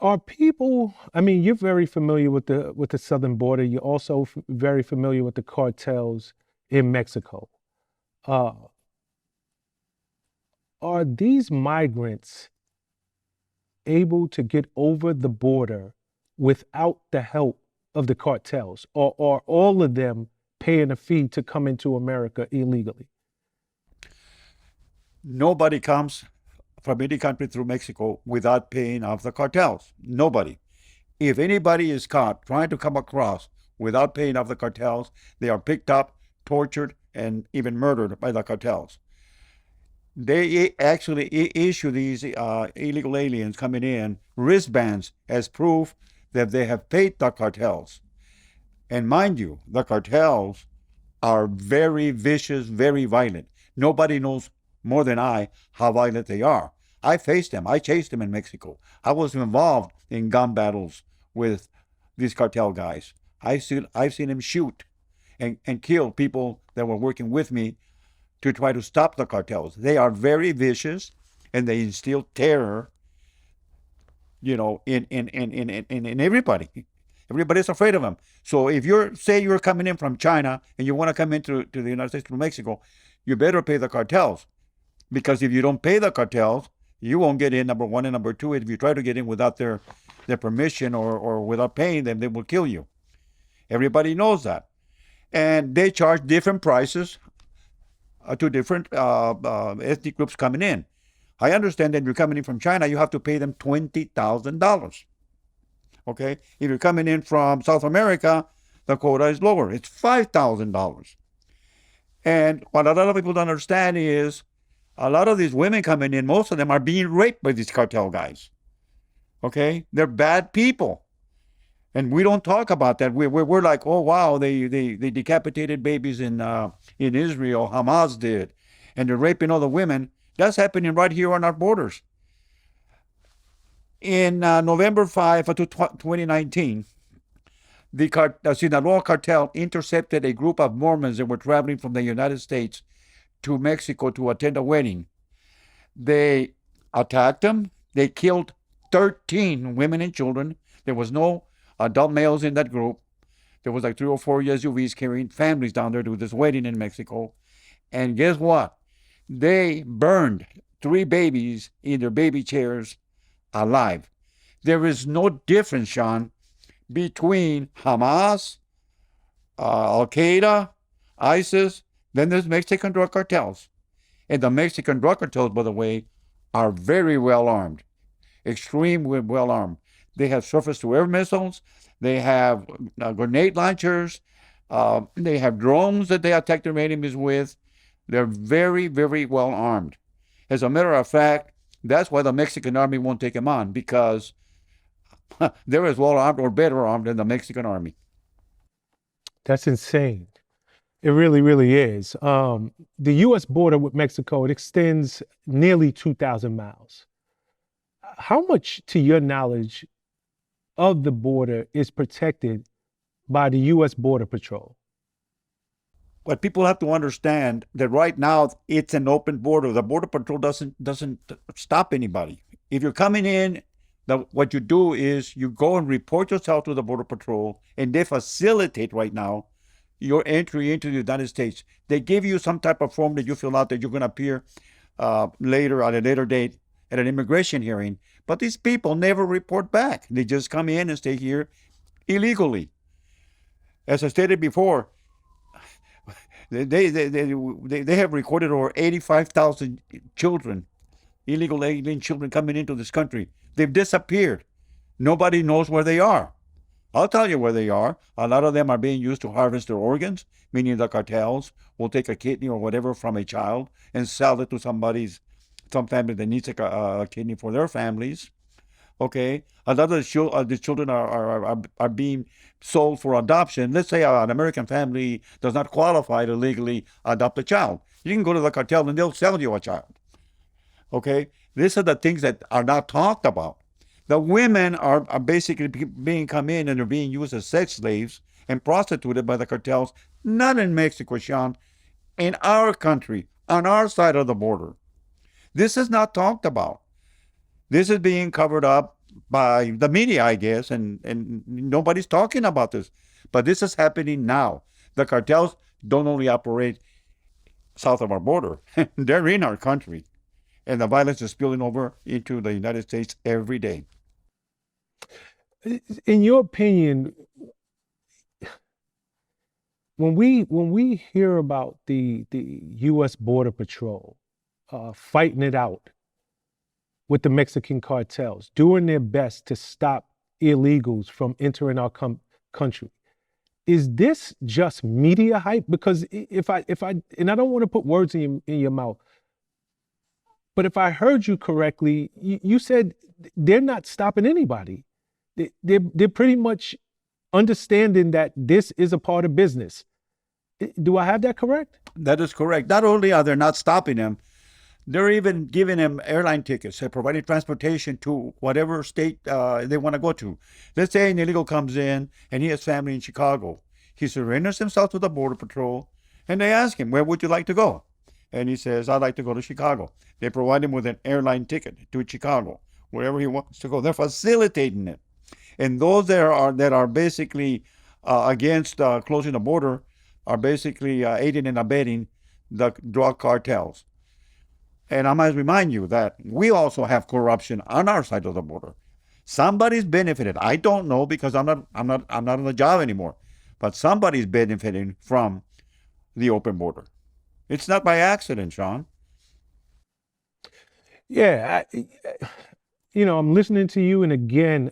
Are people, I mean, you're very familiar with the southern border. You're also very familiar with the cartels in Mexico. Uh, are these migrants able to get over the border without the help of the cartels, or are all of them paying a fee to come into America illegally? Nobody comes from any country through Mexico without paying off the cartels. Nobody. If anybody is caught trying to come across without paying off the cartels, they are picked up, tortured, and even murdered by the cartels. They actually issue these illegal aliens coming in wristbands as proof that they have paid the cartels. And mind you, the cartels are very vicious, very violent. Nobody knows more than I how violent they are. I faced them. I chased them in Mexico. I was involved in gun battles with these cartel guys. I've seen them shoot and kill people that were working with me to try to stop the cartels. They are very vicious and they instill terror, in everybody. Everybody's afraid of them. So if you're coming in from China and you want to come into to the United States from Mexico, you better pay the cartels. Because if you don't pay the cartels, you won't get in, number one. And number two, if you try to get in without their permission or without paying them, they will kill you. Everybody knows that. And they charge different prices to different ethnic groups coming in. I understand that if you're coming in from China, you have to pay them $20,000. Okay? If you're coming in from South America, the quota is lower. It's $5,000. And what a lot of people don't understand is a lot of these women coming in, most of them are being raped by these cartel guys. Okay? They're bad people. And we don't talk about that. We're like, oh wow, they decapitated babies in Israel. Hamas did, and they're raping all the women. That's happening right here on our borders. In November 5 of 2019, the Sinaloa cartel intercepted a group of Mormons that were traveling from the United States to Mexico to attend a wedding. They attacked them. They killed 13 women and children. There was no adult males in that group. There was like 3 or 4 SUVs carrying families down there to this wedding in Mexico. And guess what? They burned 3 babies in their baby chairs alive. There is no difference, Shawn, between Hamas, Al Qaeda, ISIS, then there's Mexican drug cartels. And the Mexican drug cartels, by the way, are very well armed, extremely well armed. They have surface to air missiles, they have grenade launchers, they have drones that they attack their enemies with. They're very, very well armed. As a matter of fact, that's why the Mexican army won't take them on, because they're as well armed or better armed than the Mexican army. That's insane. It really, really is. The U.S. border with Mexico, it extends nearly 2,000 miles. How much, to your knowledge, of the border is protected by the U.S. Border Patrol? But people have to understand that right now it's an open border. The border patrol doesn't stop anybody. If you're coming in, what you do is you go and report yourself to the border patrol, and they facilitate right now your entry into the United States. They give you some type of form that you fill out that you're going to appear later at a later date at an immigration hearing. But these people never report back. They just come in and stay here illegally. As I stated before, they have recorded over 85,000 children, illegal alien children coming into this country. They've disappeared. Nobody knows where they are. I'll tell you where they are. A lot of them are being used to harvest their organs, meaning the cartels will take a kidney or whatever from a child and sell it to some family that needs a kidney for their families. Okay, a lot of the children are being sold for adoption. Let's say an American family does not qualify to legally adopt a child. You can go to the cartel and they'll sell you a child. Okay, these are the things that are not talked about. The women are basically being come in and they're being used as sex slaves and prostituted by the cartels, not in Mexico, Shawn, in our country, on our side of the border. This is not talked about. This is being covered up by the media, I guess, and nobody's talking about this. But this is happening now. The cartels don't only operate south of our border, they're in our country. And the violence is spilling over into the United States every day. In your opinion, when we hear about the U.S. Border Patrol fighting it out with the Mexican cartels, doing their best to stop illegals from entering our country, is this just media hype? Because if I and I don't want to put words in your mouth, but if I heard you correctly, you said they're not stopping anybody. They're pretty much understanding that this is a part of business. Do I have that correct? That is correct. Not only are they not stopping them, they're even giving them airline tickets. They're providing transportation to whatever state they want to go to. Let's say an illegal comes in and he has family in Chicago. He surrenders himself to the Border Patrol and they ask him, "Where would you like to go?" And he says, "I'd like to go to Chicago." They provide him with an airline ticket to Chicago, wherever he wants to go. They're facilitating it. And those that are basically against closing the border are basically aiding and abetting the drug cartels. And I must remind you that we also have corruption on our side of the border. Somebody's benefited. I don't know because I'm not on the job anymore. But somebody's benefiting from the open border. It's not by accident, Shawn. Yeah, I'm listening to you, and again,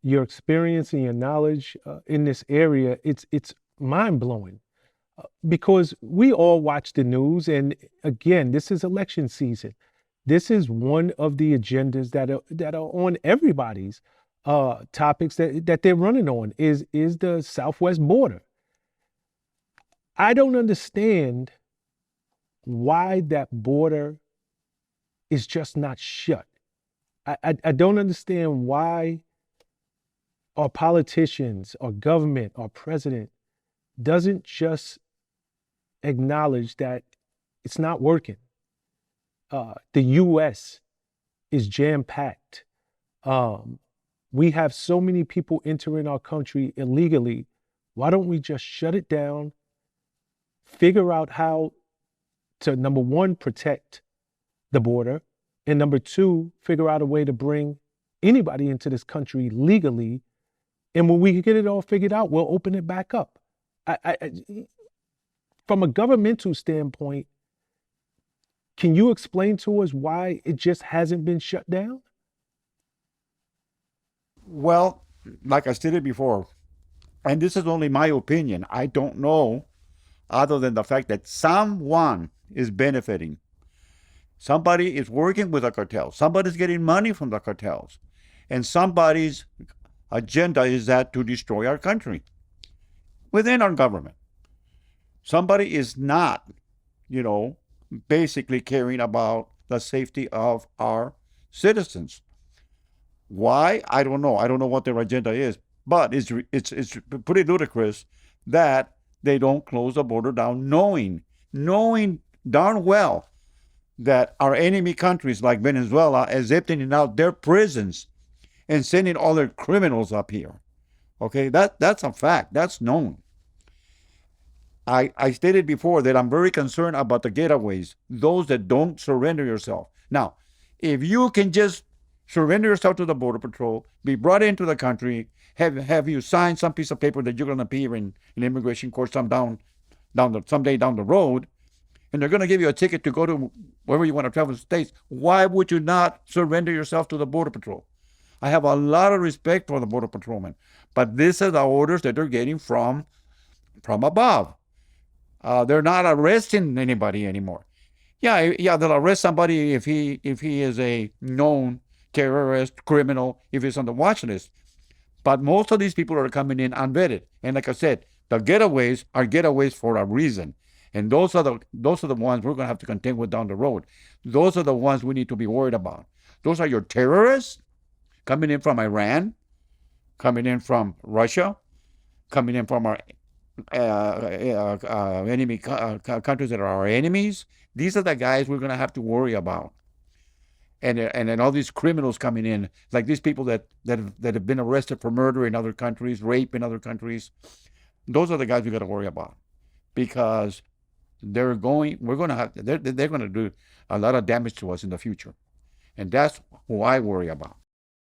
your experience and your knowledge in this area, it's mind blowing because we all watch the news, and again, this is election season. This is one of the agendas that are on everybody's topics that they're running on is the Southwest border. I don't understand why that border is just not shut. I don't understand why our politicians, our government, our president doesn't just acknowledge that it's not working. The U.S. is jam packed. Um, we have so many people entering our country illegally. Why don't we just shut it down, figure out how to, number one, protect the border, and number two, figure out a way to bring anybody into this country legally. And when we get it all figured out, we'll open it back up. From a governmental standpoint, can you explain to us why it just hasn't been shut down? Well, like I stated before, and this is only my opinion, I don't know other than the fact that someone is benefiting. Somebody is working with the cartels. Somebody's getting money from the cartels. And somebody's agenda is that to destroy our country within our government. Somebody is not, you know, basically caring about the safety of our citizens. Why? I don't know. I don't know what their agenda is, but it's pretty ludicrous that they don't close the border down, knowing darn well that our enemy countries like Venezuela is emptying out their prisons and sending all their criminals up here. Okay, that's a fact. That's known. I stated before that I'm very concerned about the getaways, those that don't surrender yourself. Now, if you can just surrender yourself to the Border Patrol, be brought into the country, have you sign some piece of paper that you're going to appear in immigration court someday down the road, and they're going to give you a ticket to go to wherever you want to travel to the States, why would you not surrender yourself to the Border Patrol? I have a lot of respect for the Border Patrolmen, but these are the orders that they're getting from above. They're not arresting anybody anymore. Yeah, they'll arrest somebody if he is a known terrorist, criminal, if he's on the watch list. But most of these people are coming in unvetted. And like I said, the getaways are getaways for a reason. And those are the ones we're gonna have to contend with down the road. Those are the ones we need to be worried about. Those are your terrorists coming in from Iran, coming in from Russia, coming in from our countries that are our enemies. These are the guys we're going to have to worry about. and then all these criminals coming in, like these people that have been arrested for murder in other countries, rape in other countries. Those are the guys we got to worry about, because they're going to do a lot of damage to us in the future, and that's who I worry about.